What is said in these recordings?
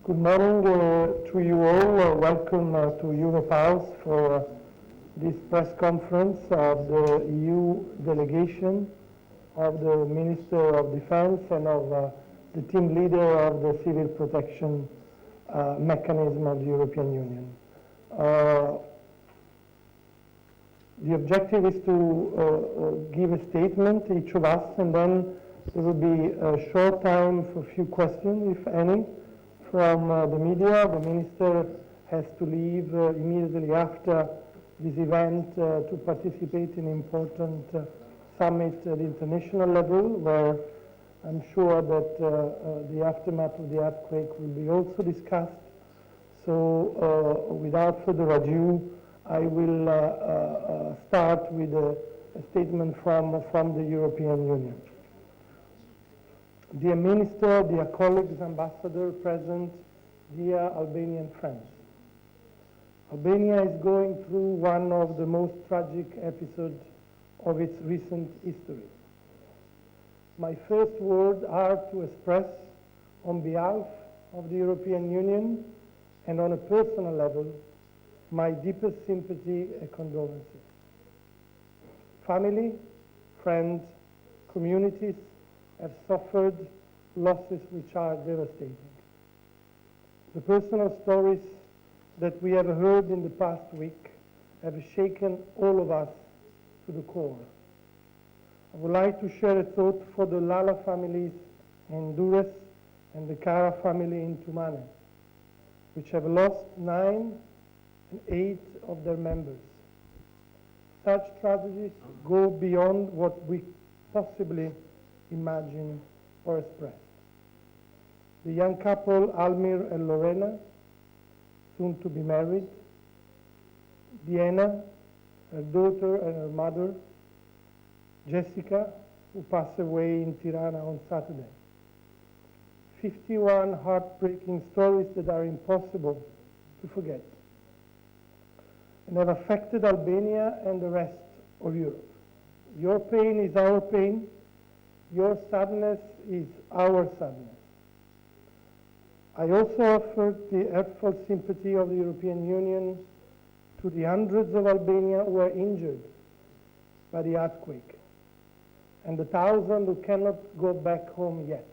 Good morning to you all. Welcome to Europe House for this press conference of the EU delegation, of the Minister of Defense and of the team leader of the civil protection mechanism of the European Union. The objective is to give a statement, each of us, and then there will be a short time for a few questions, if any, from the media. The Minister has to leave immediately after this event to participate in an important summit at the international level, where I'm sure that the aftermath of the earthquake will be also discussed. So without further ado, I will start with a statement from the European Union. Dear Minister, dear colleagues, Ambassador, present, dear Albanian friends. Albania is going through one of the most tragic episodes of its recent history. My first words are to express, on behalf of the European Union and on a personal level, my deepest sympathy and condolences. Family, friends, communities have suffered losses which are devastating. The personal stories that we have heard in the past week have shaken all of us to the core. I would like to share a thought for the Lala families in Durrës and the Kara family in Tumane, which have lost 9 and 8 of their members. Such tragedies go beyond what we possibly imagine or express. The young couple, Almir and Lorena, soon to be married, Diana, her daughter and her mother, Jessica, who passed away in Tiranë on Saturday. 51 heartbreaking stories that are impossible to forget and have affected Albania and the rest of Europe. Your pain is our pain. Your sadness is our sadness. I also offer the heartfelt sympathy of the European Union to the hundreds of Albanians who were injured by the earthquake and the thousands who cannot go back home yet.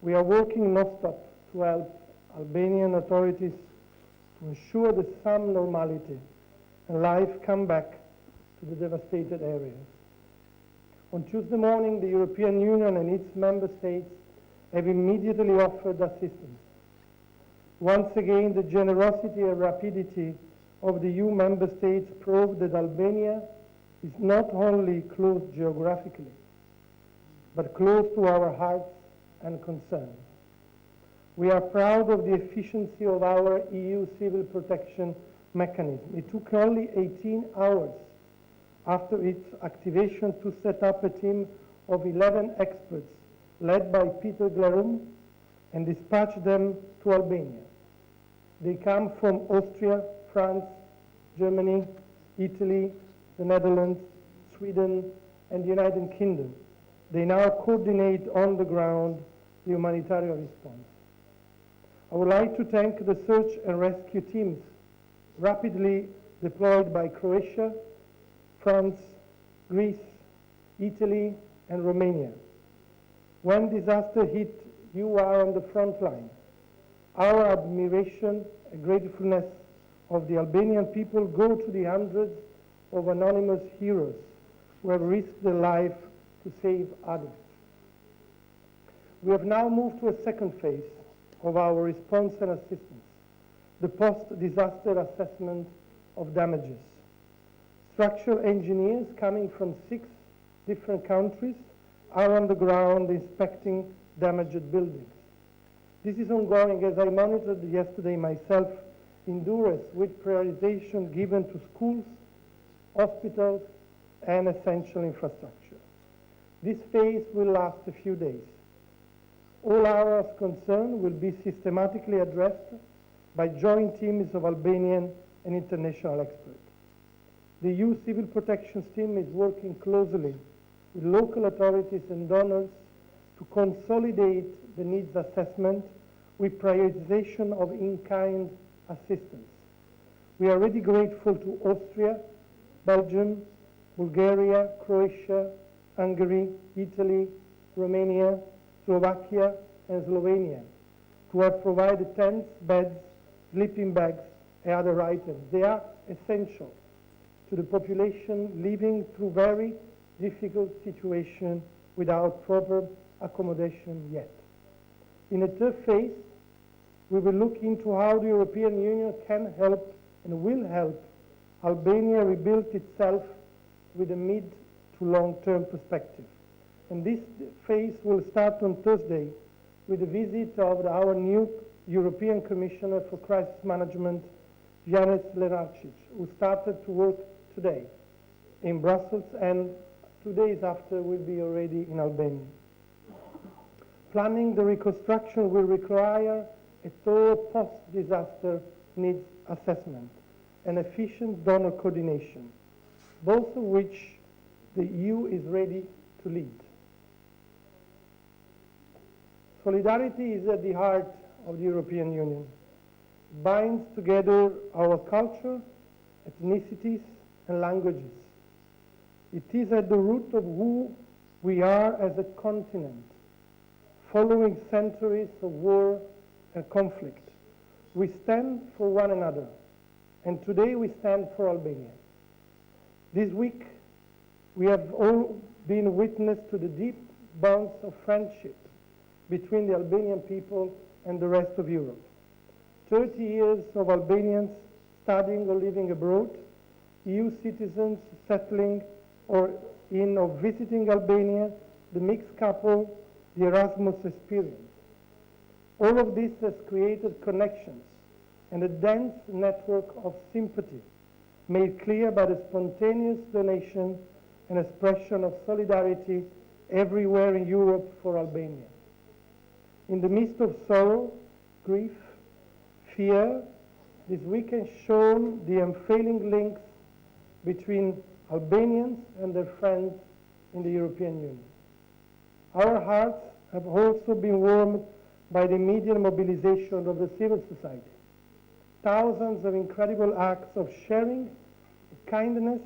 We are working non-stop to help Albanian authorities to ensure that some normality and life come back to the devastated areas. On Tuesday morning, the European Union and its member states have immediately offered assistance. Once again, the generosity and rapidity of the EU member states prove that Albania is not only close geographically, but close to our hearts and concerns. We are proud of the efficiency of our EU civil protection mechanism. It took only 18 hours after its activation to set up a team of 11 experts led by Peter Glarum and dispatch them to Albania. They come from Austria, France, Germany, Italy, the Netherlands, Sweden, and the United Kingdom. They now coordinate on the ground the humanitarian response. I would like to thank the search and rescue teams rapidly deployed by Croatia, France, Greece, Italy, and Romania. When disaster hit, you are on the front line. Our admiration and gratefulness of the Albanian people go to the hundreds of anonymous heroes who have risked their life to save others. We have now moved to a second phase of our response and assistance, the post-disaster assessment of damages. Structural engineers coming from 6 different countries are on the ground inspecting damaged buildings. This is ongoing as I monitored yesterday myself in Durrës with prioritization given to schools, hospitals, and essential infrastructure. This phase will last a few days. All areas concerned will be systematically addressed by joint teams of Albanian and international experts. The EU Civil Protection Team is working closely with local authorities and donors to consolidate the needs assessment with prioritization of in-kind assistance. We are already grateful to Austria, Belgium, Bulgaria, Croatia, Hungary, Italy, Romania, Slovakia, and Slovenia, who have provided tents, beds, sleeping bags, and other items. They are essential to the population living through very difficult situations without proper accommodation yet. In a third phase, we will look into how the European Union can help and will help Albania rebuild itself with a mid to long-term perspective. And this phase will start on Thursday with the visit of our new European Commissioner for Crisis Management, Janë, who started to work today in Brussels and 2 days after will be already in Albania. Planning the reconstruction will require a thorough post-disaster needs assessment and efficient donor coordination, both of which the EU is ready to lead. Solidarity is at the heart of the European Union. It binds together our culture, ethnicities, and languages. It is at the root of who we are as a continent, following centuries of war and conflict. We stand for one another, and today we stand for Albania. This week, we have all been witness to the deep bonds of friendship between the Albanian people and the rest of Europe. 30 years of Albanians studying or living abroad, EU citizens settling or visiting Albania, the mixed couple, the Erasmus experience. All of this has created connections and a dense network of sympathy made clear by the spontaneous donation and expression of solidarity everywhere in Europe for Albania. In the midst of sorrow, grief, fear, this week has shown the unfailing links between Albanians and their friends in the European Union. Our hearts have also been warmed by the immediate mobilization of the civil society. Thousands of incredible acts of sharing, kindness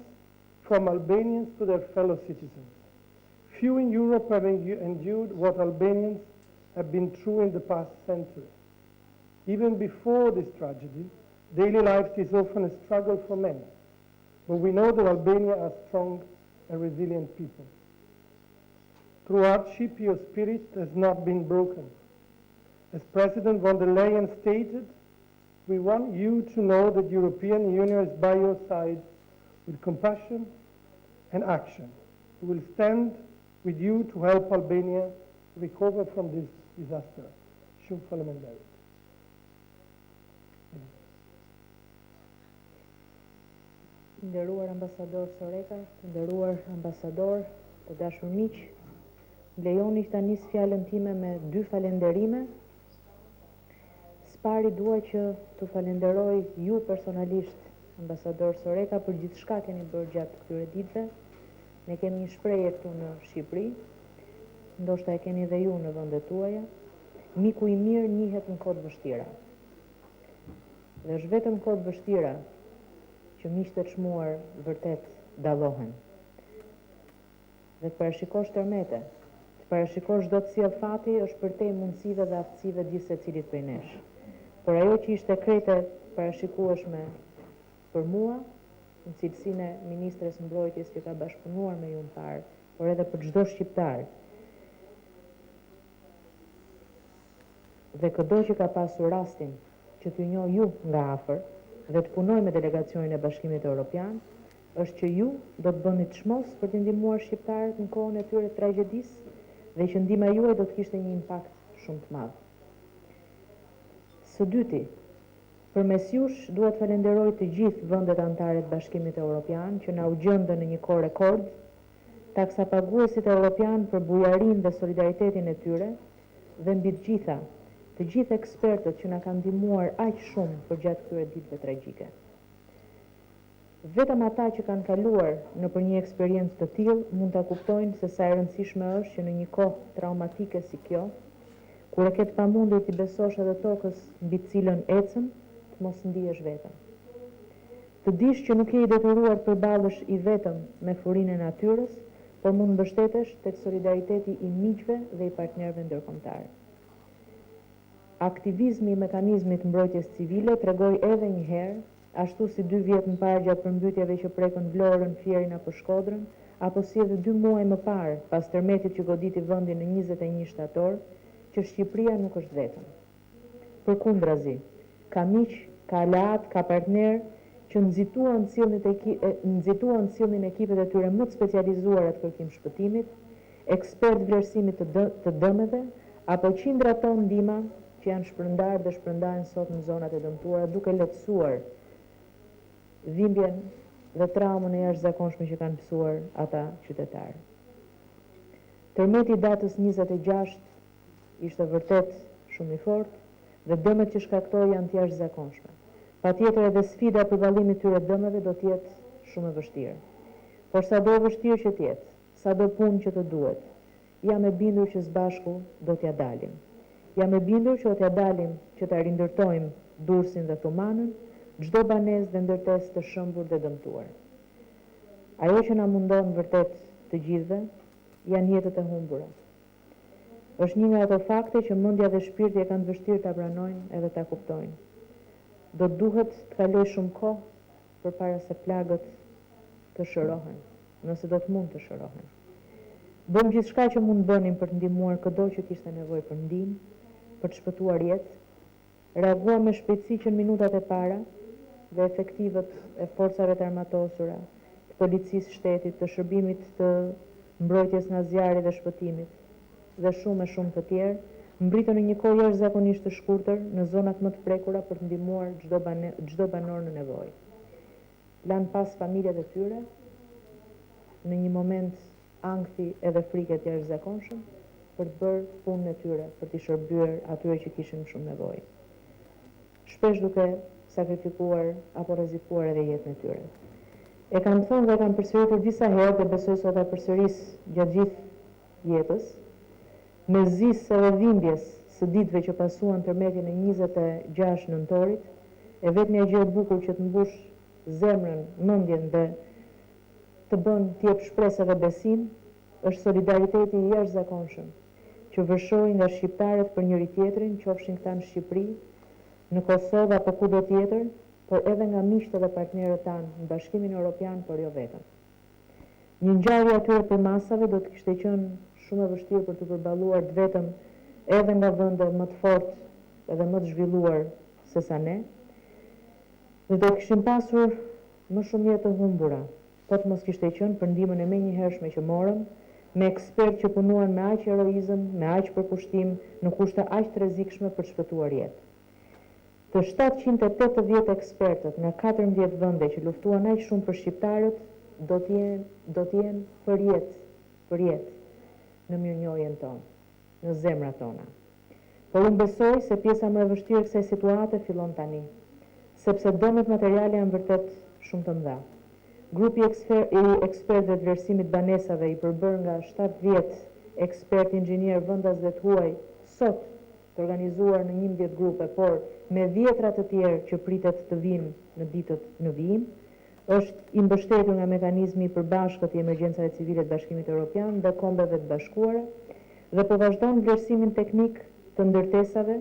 from Albanians to their fellow citizens. Few in Europe have endured what Albanians have been through in the past century. Even before this tragedy, daily life is often a struggle for many. But we know that Albania are strong and resilient people. Through hardship, your spirit has not been broken. As President von der Leyen stated, we want you to know that the European Union is by your side with compassion and action. We will stand with you to help Albania recover from this disaster. Shumë faleminderit. Nderuar ambasador Soreca, të nderuar ambasador, të dashur miq, lejoni ta nis fjalën time me 2 falenderime. Spari dua që të falenderoj ju personalisht, ambasador Soreca, për gjithçka keni bërë gjatë këtyre ditëve. Ne kemi një shprehje këtu në Shqipëri, ndoshta e keni dhe ju në vendet tuaja, miku i mirë njihet në kohë të vështira. Dhe është vetëm kohë të vështira që miqtë e çmuar vërtet dallohen. Dhe të parashikosh tërmete, të parashikosh çdo të sjell fati është përtej mundësive dhe aftësive të gjithë secilit prej nesh. Por ajo që ishte krete parashikueshme për mua, në cilësinë e ministres mbrojtjes që ka bashkëpunuar me ju më parë, por edhe për çdo shqiptar. Dhe çdo që ka pasur rastin që t'ju njoh ju nga afër dhe të punoj me delegacionin e Bashkimit Evropian, është që ju do të bëni çmos për të ndihmuar shqiptarët në kohën e tyre tragjedisë dhe që ndihma juaj do të kishte një impakt shumë të madh. Së dyti, përmes jush dua të falenderoj të gjithë vendet anëtare të Bashkimit Evropian që na u gjendën në një kohë rekord, taksapaguesit evropian për bujarinë dhe solidaritetin e tyre dhe mbi të gjitha, të gjithë ekspertët që na kanë ndihmuar aq shumë për gjatë këtyre ditëve tragjike. Vetëm ata që kanë kaluar nëpër një eksperiencë të tillë mund ta kuptojnë se sa e rëndësishme është që në një kohë traumatike si kjo, Kur e ketë pamundur t'i besosh edhe tokës mbi të cilën ecën, të mos ndihesh vetëm. Të dish që nuk je i detyruar të përballësh i vetëm me furinë e natyrës, por mund mbështetesh tek solidariteti i miqve dhe i partnerëve ndërkombëtar. Aktivizmi i mekanizmit mbrojtjes civile tregoi edhe një herë, ashtu si 2 vjet më parë gjatë përmbytjeve që prekën Vlorën, Fierin apo Shkodrën, apo si edhe 2 muaj më parë pas tërmetit që goditi vendin në 21 shtator, që Shqipëria nuk është vetëm. Përkundrazi, ka miq, ka aleat, ka partner që nxituan sillnin ekipet e tyre më të specializuara të kërkim shpëtimit, ekspert vlerësimit të dëmeve, apo qindra tonë ndihma që janë shpërndarë dhe shpërndahen sot në zonat e dëmtuara duke lehtësuar dhimbjen dhe traumën e jashtëzakonshme që kanë mësuar ata qytetarë. Tërmeti datës 26 ishte vërtet shumë i fortë dhe dëmet që shkaktoi janë të jashtëzakonshme. Patjetër edhe sfida për vallimit tyre dëmeve do të jetë shumë e vështirë. Por sado vështirë që të jetë, sado punë që të duhet, jam e bindur që së bashku do t'ja dalim. Jam e bindur që do t'ja dalim që ta rindërtojmë Durrësin dhe Thumanën, çdo banesë dhe ndërtesë të shëmbur dhe dëmtuar. Ajo që na mundon vërtet të gjithëve janë jetët e humbura. Është një nga ato fakte që mendja dhe shpirti e kanë vështirë ta pranojnë edhe ta kuptojnë. Do të duhet të kaloj shumë kohë përpara se plagët të shërohen, nëse do të mund të shërohen. Bëm gjithçka që mund bënim për të ndihmuar çdo që kishte nevojë për ndihmë, për të shpëtuar jetë. Reaguam me shpejtësi që në minutat e para dhe efektivët e forcave të armatosura, të policisë shtetit, të shërbimit të mbrojtjes nga zjarri dhe shpëtimit dhe shumë të tjerë, mbritën në një kohë jashtëzakonisht të shkurtër në zonat më të prekura për të ndihmuar çdo banor në nevojë. Lan pas familjet e tyre në një moment ankthi edhe frike të jashtëzakonshëm për të bërë punën e tyre, për t'i shërbyer atyre që kishin shumë nevojë. Shpesh duke sakrifikuar apo rrezikuar edhe jetën e tyre. E kam thënë dhe kam përsëritur disa herë dhe besoj sot ta përsëris gjatë gjithë jetës, me zisë edhe dhimbjes së ditëve që pasuan tërmetin e 26 nëntorit, e vetmja gjë e bukur që të mbush zemrën, mendjen dhe të bën të jep shpresë dhe besim, është solidariteti i jashtëzakonshëm që vërshoi nga shqiptarët për njëri tjetrin, qofshin këta në Shqipëri, në Kosovë apo kudo tjetër, por edhe nga miqtë dhe partnerët tanë në Bashkimin Europian, por jo vetëm. Një ngjarje atyre për masave do të kishte qenë shumë e vështirë për të përballuar të vetëm edhe nga vende më të fortë edhe më të zhvilluar se sa ne, dhe do kishim pasur më shumë jetë të humbura, po të mos kishte qenë për ndihmën e menjëhershme që morëm, me ekspertë që punuan me aq heroizëm, me aq përkushtim, në kushte aq të rrezikshme për të shpëtuar jetë. Të 780 ekspertët nga 14 vende që luftuan aq shumë për shqiptarët, do të jenë për jetë në mirënjohjen tonë, në zemrat tona. Por unë besoj se pjesa më e vështirë e kësaj situate fillon tani, sepse dëmet materiale janë vërtet shumë të mëdha. Grupi i ekspertëve të vlerësimit banesave i përbër nga 70 ekspert inxhinier vendas dhe të huaj, sot të organizuar në 11 grupe, por me 10 të tjerë që pritet të vinë në ditët në vijim, është i mbështetur nga mekanizmi i përbashkët i emergjencave civile të Bashkimit Evropian dhe Kombeve të Bashkuara dhe po vazhdon vlerësimin teknik të ndërtesave,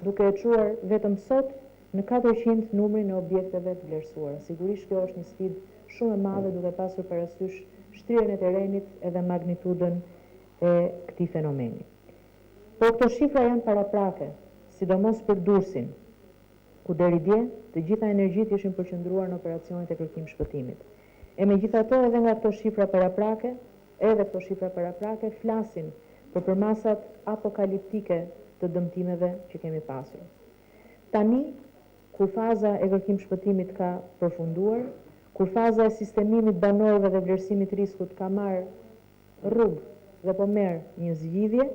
duke e çuar vetëm sot në 400 numrin e objekteve të vlerësuara. Sigurisht kjo është një sfidë shumë e madhe duke pasur parasysh shtrirjen e terrenit edhe magnitudën e këtij fenomeni. Por këto shifra janë paraprake, sidomos për Durrësin, ku deri dje të gjitha energjitë ishin përqendruar në operacionet e kërkim shpëtimit. E megjithatë edhe këto shifra paraprake flasin për përmasat apokaliptike të dëmtimeve që kemi pasur. Tani, kur faza e kërkim shpëtimit ka përfunduar, kur faza e sistemimit banorëve dhe vlerësimit riskut ka marrë rrugë dhe po merr një zgjidhje,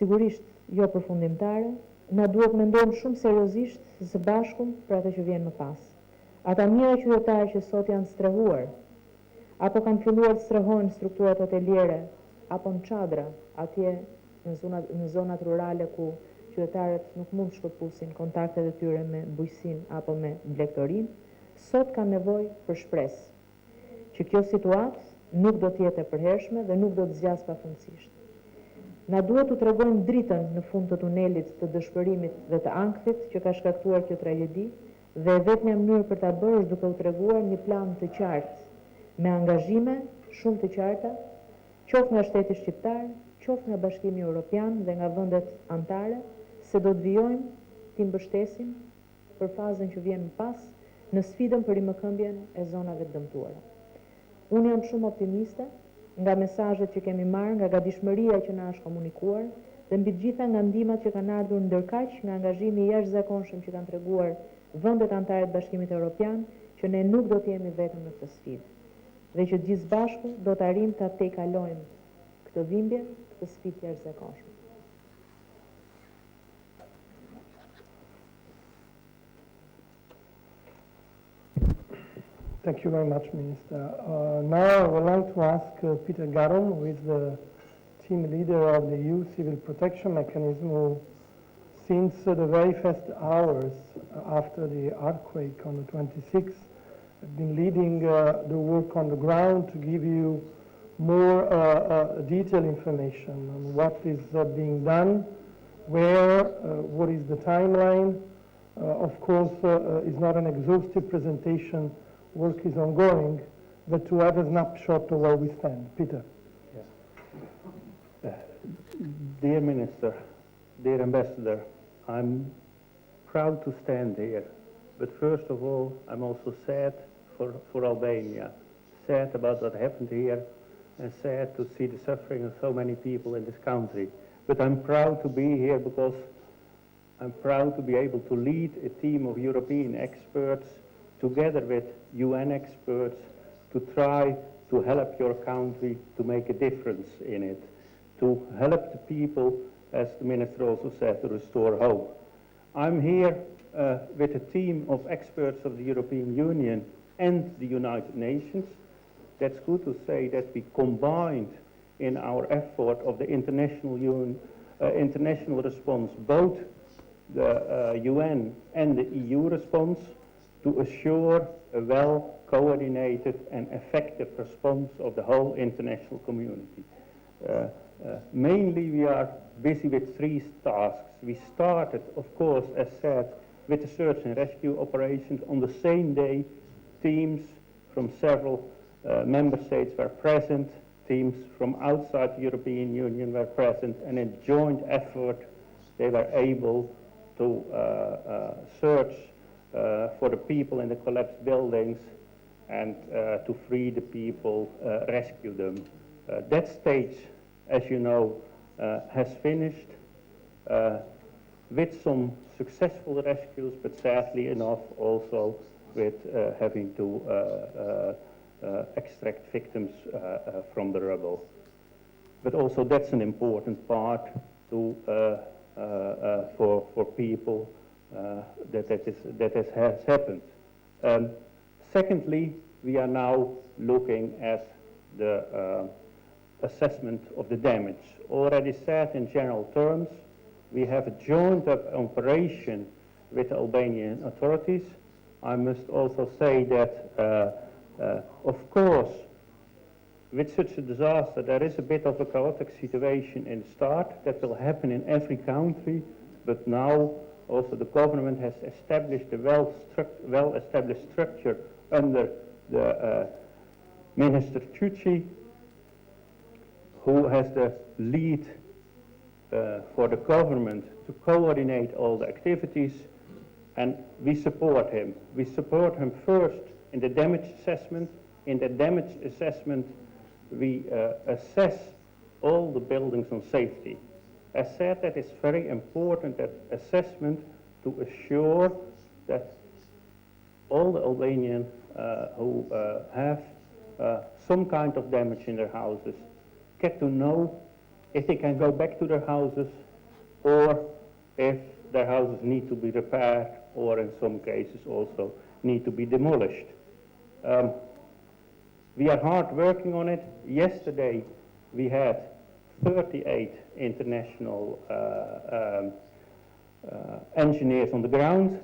sigurisht jo përfundimtare, na duhet mendojmë shumë seriozisht së bashku për atë që vjen më pas. Ata mijëra qytetarë që sot janë strehuar, apo kanë filluar të strehohen strukturat hoteliere, apo në çadra, atje në zonat rurale ku qytetarët nuk mund të shkëpusin kontaktet e tyre me bujqësinë apo me blegtorinë, sot kanë nevojë për shpresë që kjo situatë nuk do të jetë e përhershme dhe nuk do të zgjas pafundësisht. Na duhet të tregojmë dritën në fund të tunelit të dëshpërimit dhe të ankthit që ka shkaktuar kjo tragjedi, dhe vetmja mënyrë për ta bërë është duke u treguar një plan të qartë, me angazhime shumë të qarta, qoftë nga shteti shqiptar, qoftë nga Bashkimi Europian dhe nga vendet anëtare, se do të vijojmë t'i mbështesim për fazën që vjen më pas në sfidën për rimëkëmbjen e zonave të dëmtuara. Unë jam shumë optimiste nga mesazhet që kemi marrë, nga gatishmëria që na është komunikuar dhe mbi të gjitha nga ndihmat që kanë ardhur ndërkaq nga angazhimi i jashtëzakonshëm që kanë treguar vendet anëtare të Bashkimit Evropian, që ne nuk do të jemi vetëm në këtë sfidë dhe që gjithë bashku do të arrijmë ta tejkalojmë këtë dhimbje, këtë sfidë të jashtëzakonshme. Thank you very much, Minister. Now I would like to ask Peter Garum, who is the team leader of the EU Civil Protection Mechanism, who since the very first hours after the earthquake on the 26th, have been leading the work on the ground to give you more detailed information on what is being done, where, what is the timeline. Of course, it's not an exhaustive presentation. Work is ongoing, but to have a snapshot of where we stand. Peter. Yeah. Dear Minister, dear Ambassador, I'm proud to stand here, but first of all, I'm also sad for Albania, sad about what happened here, and sad to see the suffering of so many people in this country. But I'm proud to be here because I'm proud to be able to lead a team of European experts together with UN experts to try to help your country to make a difference in it, to help the people, as the Minister also said, to restore hope. I'm here with a team of experts of the European Union and the United Nations. That's good to say that we combined in our effort of the international response, both the UN and the EU response, to assure a well-coordinated and effective response of the whole international community. Mainly we are busy with three tasks. We started, of course, as said, with the search and rescue operations. On the same day, teams from several member states were present, teams from outside the European Union were present, and in a joint effort they were able to search for the people in the collapsed buildings and to free the people, rescue them. That stage, as you know, has finished with some successful rescues, but sadly enough also with having to extract victims from the rubble. But also that's an important part to, for people that has happened. Secondly, we are now looking at the assessment of the damage. Already said in general terms, we have a joint operation with the Albanian authorities. I must also say that, of course, with such a disaster, there is a bit of a chaotic situation in the start. That will happen in every country, but now also the government has established a well-established structure under the Minister Tucci, who has the lead for the government to coordinate all the activities, and we support him. We support him first in the damage assessment. In the damage assessment, we assess all the buildings on safety. As said, that is very important, that assessment, to assure that all the Albanians who have some kind of damage in their houses get to know if they can go back to their houses or if their houses need to be repaired or in some cases also need to be demolished. We are hard working on it. Yesterday we had 38 international engineers on the ground.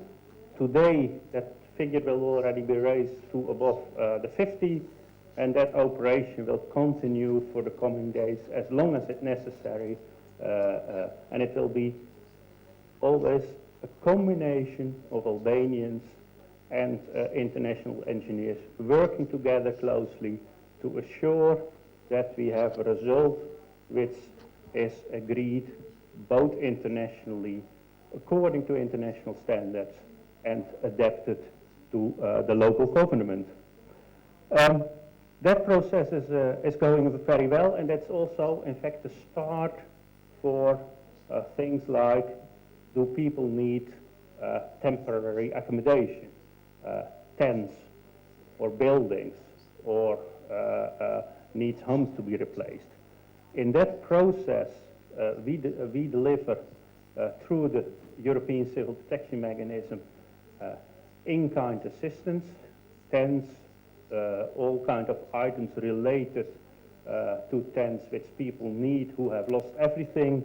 Today, that figure will already be raised to above the 50, and that operation will continue for the coming days as long as it's necessary, and it will be always a combination of Albanians and international engineers working together closely to assure that we have a result which is agreed both internationally, according to international standards, and adapted to the local government. That process is going very well, and that's also, in fact, the start for things like, do people need temporary accommodation, tents, or buildings, or needs homes to be replaced. In that process, we deliver through the European Civil Protection Mechanism in-kind assistance, tents, all kinds of items related to tents which people need who have lost everything.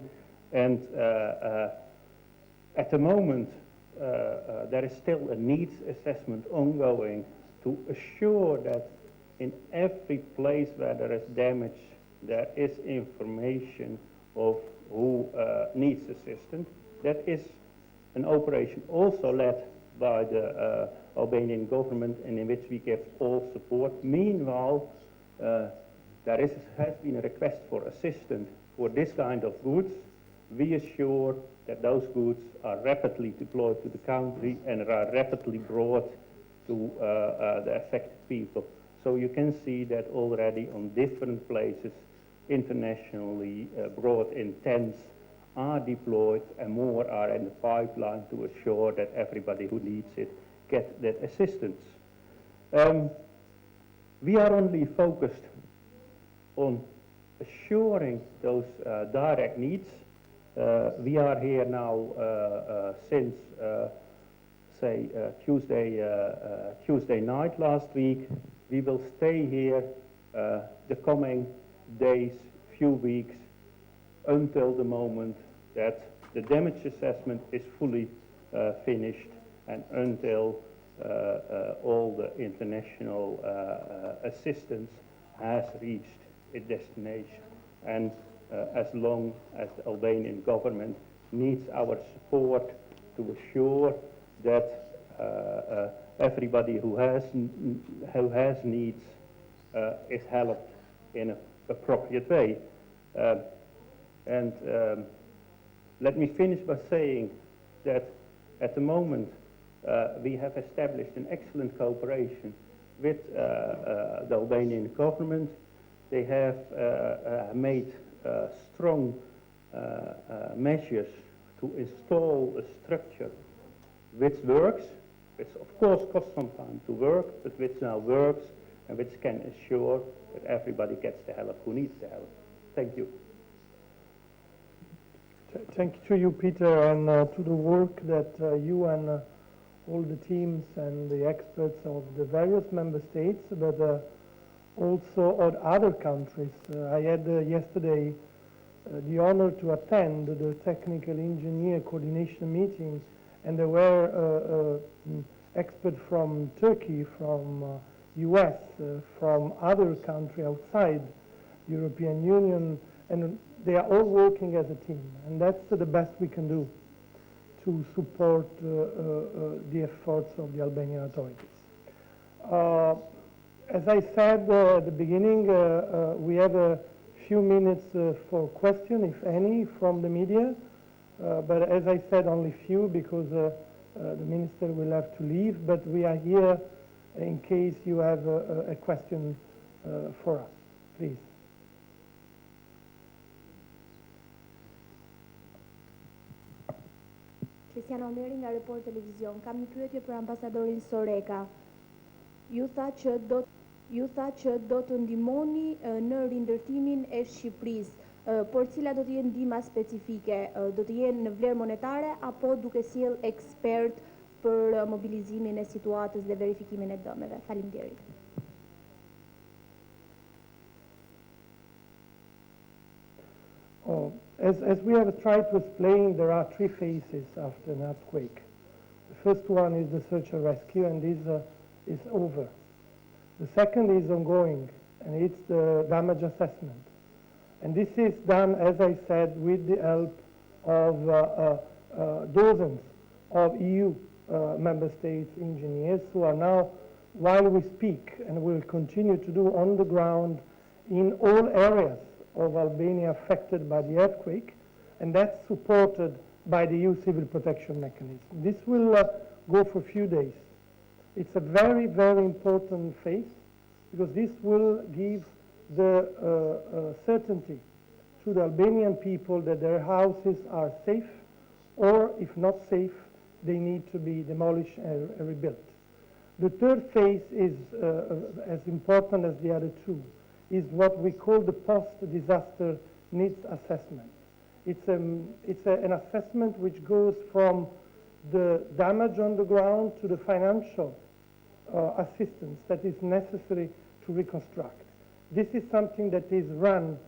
And at the moment, there is still a needs assessment ongoing to assure that in every place where there is damage, there is information of who needs assistance. That is an operation also led by the Albanian government, and in which we give all support. Meanwhile, there has been a request for assistance for this kind of goods. We assure that those goods are rapidly deployed to the country and are rapidly brought to the affected people. So you can see that already on different places internationally brought in tents are deployed, and more are in the pipeline to assure that everybody who needs it gets that assistance. We are only focused on assuring those direct needs. We are here now since, say, Tuesday night last week. We will stay here the coming days, few weeks, until the moment that the damage assessment is fully finished, and until all the international assistance has reached its destination. And as long as the Albanian government needs our support to assure that everybody who has needs is helped in an appropriate way. Let me finish by saying that at the moment we have established an excellent cooperation with the Albanian government. They have made strong measures to install a structure which works, which of course costs some time to work, but which now works and which can assure that everybody gets the help who needs the help. Thank you. Thank you to you, Peter, and to the work that you and all the teams and the experts of the various member states, but also of other countries. I had yesterday the honor to attend the technical engineer coordination meeting, and there were experts from Turkey, from US, from other countries outside the European Union, and they are all working as a team, and that's the best we can do to support the efforts of the Albanian authorities. As I said at the beginning, we have a few minutes for questions, if any, from the media, but as I said, only few, because the minister will have to leave, but we are here in case you have a question for us. Please. Kristiana Omeri nga Report Televizion. Kam një pyetje për ambasadorin Soreca. Ju tha që do të ndihmoni në rindërtimin e Shqipërisë, por cila do të jenë ndihma specifike? Do të jenë në vlerë monetare apo duke sjell ekspert për mobilizimin e situatës dhe verifikimin e dëmeve? Faleminderit. As we have tried to explain, there are three phases after an earthquake. The first one is the search and rescue, and this is over. The second is ongoing, and it's the damage assessment. And this is done, as I said, with the help of dozens of EU member states engineers who are now, while we speak, and will continue to do on the ground in all areas of Albania affected by the earthquake, and that's supported by the EU civil protection mechanism. This will go for a few days. It's a very, very important phase because this will give the certainty to the Albanian people that their houses are safe, or if not safe, they need to be demolished and rebuilt. The third phase is as important as the other two, is what we call the post-disaster needs assessment. It's an assessment which goes from the damage on the ground to the financial assistance that is necessary to reconstruct. This is something that is run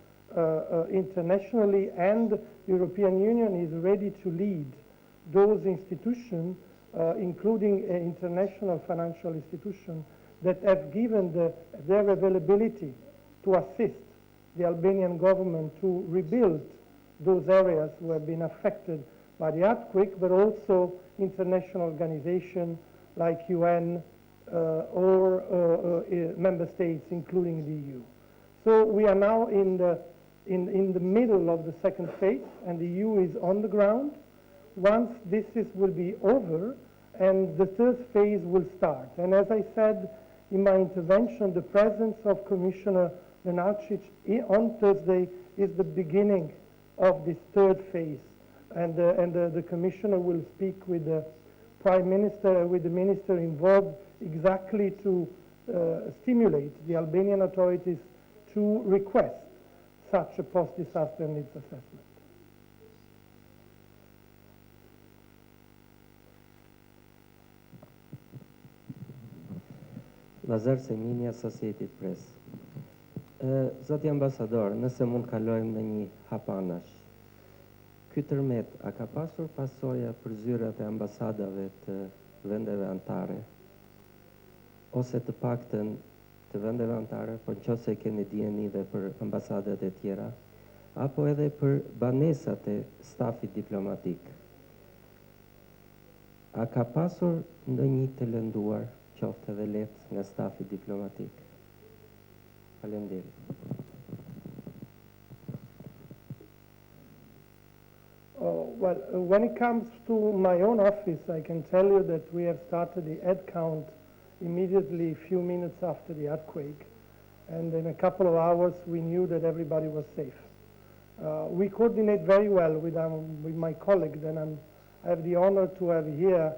internationally, and the European Union is ready to lead those institutions, including international financial institutions, that have given their availability to assist the Albanian government to rebuild those areas who have been affected by the earthquake, but also international organizations like UN or member states, including the EU. So we are now in the middle of the second phase, and the EU is on the ground. Once this will be over, and the third phase will start. And as I said in my intervention, the presence of Commissioner Lenarčić on Thursday is the beginning of this third phase. And the Commissioner will speak with the Prime Minister, with the Minister involved, exactly to stimulate the Albanian authorities to request such a post-disaster needs assessment. Lazar Semini, Associated Press. Zoti ambasador, nëse mund kalojmë në një hapanash, ky tërmet a ka pasur pasoja për zyrat e ambasadave të vendeve anëtare, ose të paktën të vendeve anëtare, por nëse keni dieni dhe për ambasadat e tjera, apo edhe për banesat e stafit diplomatik? A ka pasur ndonjë të lënduar, qoftë edhe lehtë, nga stafi diplomatik? Faleminderit. Well, when it comes to my own office, I can tell you that we have started the head count immediately a few minutes after the earthquake, and in a couple of hours we knew that everybody was safe. We coordinate very well with my colleagues, and I have the honor to have here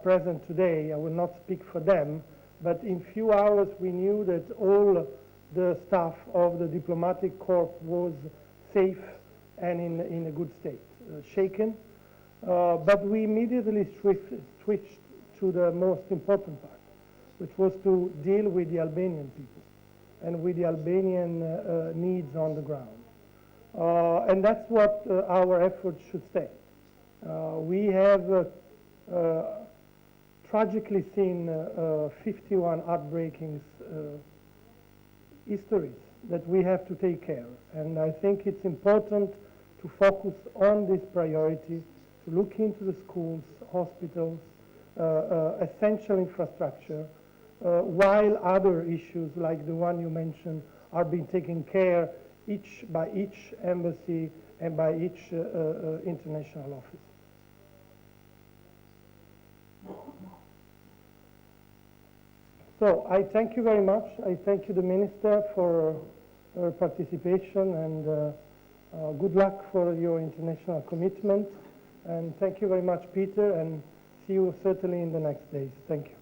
present today. I will not speak for them, but in few hours we knew that all the staff of the diplomatic corps was safe and in a good state. Shaken, but we immediately switched to the most important part, which was to deal with the Albanian people and with the Albanian needs on the ground. And that's what our efforts should stay. We have tragically seen 51 heartbreaking histories that we have to take care of. And I think it's important to focus on this priority, to look into the schools, hospitals, essential infrastructure, while other issues like the one you mentioned are being taken care by each embassy and by each international office. So I thank you very much. I thank you, the Minister, for her participation, and good luck for your international commitment. And thank you very much, Peter, and see you certainly in the next days. Thank you.